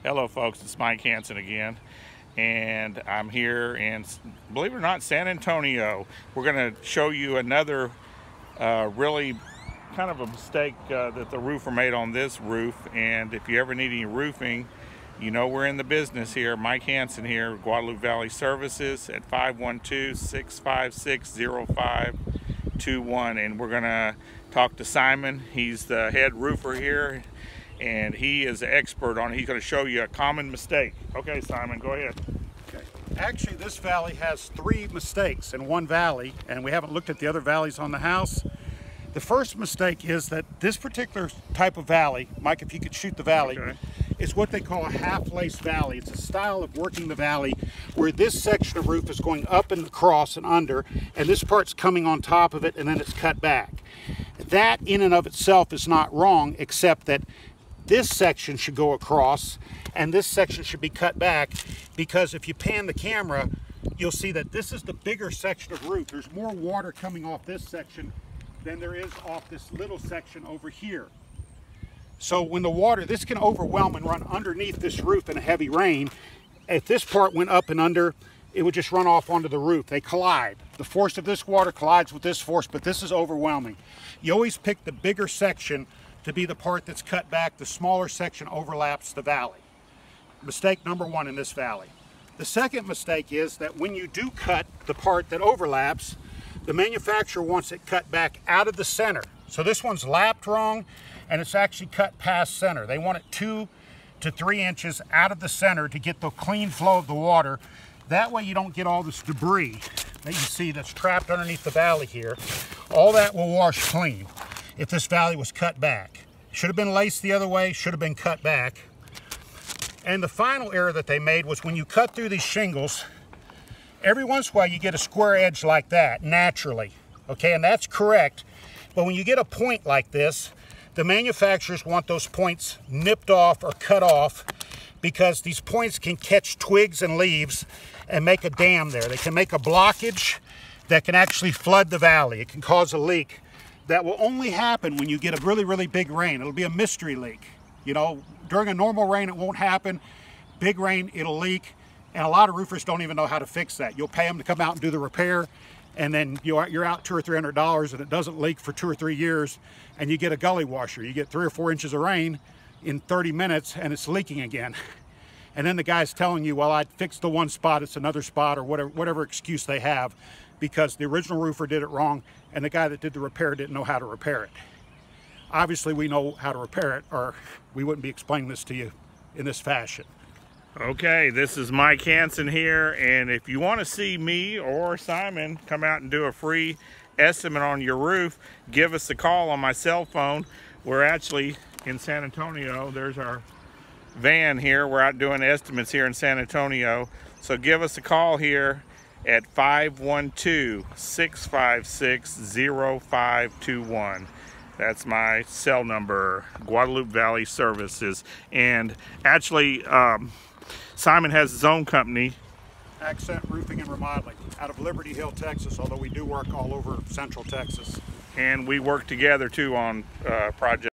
Hello folks, it's Mike Hanson again, and I'm here in, believe it or not, San Antonio. We're going to show you another really kind of a mistake that the roofer made on this roof. And if you ever need any roofing, you know we're in the business here. Mike Hanson here, Guadalupe Valley Services at 512-656-0521, and we're going to talk to Simon. He's the head roofer here, and he is an expert on it. He's going to show you a common mistake. Okay, Simon, go ahead. Okay. Actually, this valley has 3 mistakes in one valley, and we haven't looked at the other valleys on the house. The first mistake is that this particular type of valley, Mike, if you could shoot the valley, okay, is what they call a half-lace valley. It's a style of working the valley where this section of roof is going up and across and under, and this part's coming on top of it, and then it's cut back. That in and of itself is not wrong, except that this section should go across and this section should be cut back, because if you pan the camera, you'll see that this is the bigger section of roof. There's more water coming off this section than there is off this little section over here. So when the water, this can overwhelm and run underneath this roof in a heavy rain. If this part went up and under, it would just run off onto the roof. They collide. The force of this water collides with this force, but this is overwhelming. You always pick the bigger section to be the part that's cut back. The smaller section overlaps the valley. Mistake number 1 in this valley. The second mistake is that when you do cut the part that overlaps, the manufacturer wants it cut back out of the center. So this one's lapped wrong, and it's actually cut past center. They want it 2 to 3 inches out of the center to get the clean flow of the water. That way you don't get all this debris that you see that's trapped underneath the valley here. All that will wash clean if this valley was cut back. Should have been laced the other way, should have been cut back. And the final error that they made was when you cut through these shingles, every once in a while you get a square edge like that, naturally. Okay, and that's correct. But when you get a point like this, the manufacturers want those points nipped off or cut off, because these points can catch twigs and leaves and make a dam there. They can make a blockage that can actually flood the valley. It can cause a leak that will only happen when you get a really, really big rain. It'll be a mystery leak. You know, during a normal rain, it won't happen. Big rain, it'll leak. And a lot of roofers don't even know how to fix that. You'll pay them to come out and do the repair, and then you're out $200 or $300, and it doesn't leak for 2 or 3 years, and you get a gully washer. You get 3 or 4 inches of rain in 30 minutes, and it's leaking again. And then the guy's telling you, well, I fixed the one spot, it's another spot, or whatever excuse they have, because the original roofer did it wrong, and the guy that did the repair didn't know how to repair it. Obviously, we know how to repair it, or we wouldn't be explaining this to you in this fashion. Okay, this is Mike Hanson here, and if you want to see me or Simon come out and do a free estimate on your roof, give us a call on my cell phone. We're actually in San Antonio. There's our van here. We're out doing estimates here in San Antonio. So give us a call here at 512-656-0521. That's my cell number, Guadalupe Valley Services. And actually, Simon has his own company, Accent Roofing and Remodeling, out of Liberty Hill, Texas, although we do work all over Central Texas. And we work together too on projects.